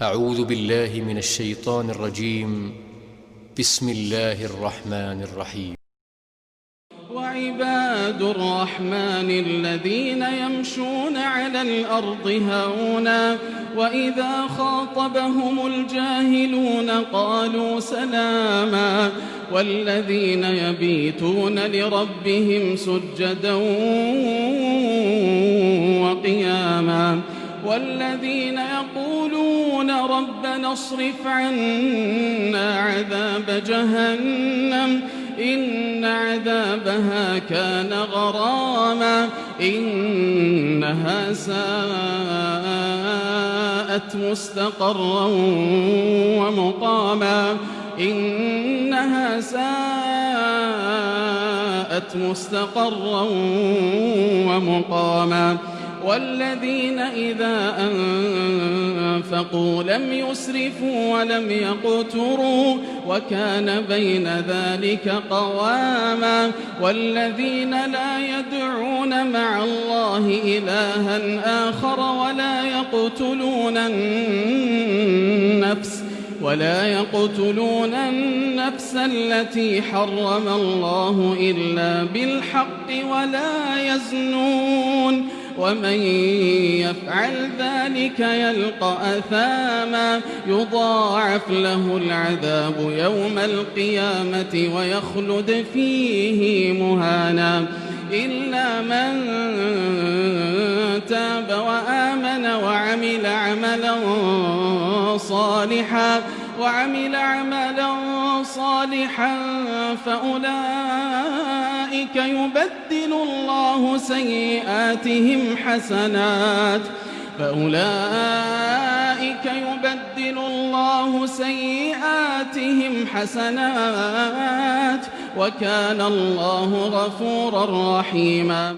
أعوذ بالله من الشيطان الرجيم. بسم الله الرحمن الرحيم. وعباد الرحمن الذين يمشون على الأرض هونا وإذا خاطبهم الجاهلون قالوا سلاما والذين يبيتون لربهم سجدا وقياما والذين يقولون ربنا اصرف عنا عذاب جهنم إن عذابها كان غراما إنها ساءت مستقرا ومقاما إنها ساءت مستقرا ومقاما والذين إذا أنفقوا لم يسرفوا ولم يقتروا وكان بين ذلك قواما والذين لا يدعون مع الله إلها آخر ولا يقتلون النفس التي حرم الله إلا بالحق ولا يزنون ومن يفعل ذلك يلقى أثاما يضاعف له العذاب يوم القيامة ويخلد فيه مهانا إلا من تاب وآمن وعمل عملا صالحا فأولئك يبدل الله سيئاتهم حسنات وكان الله غفورا رحيما.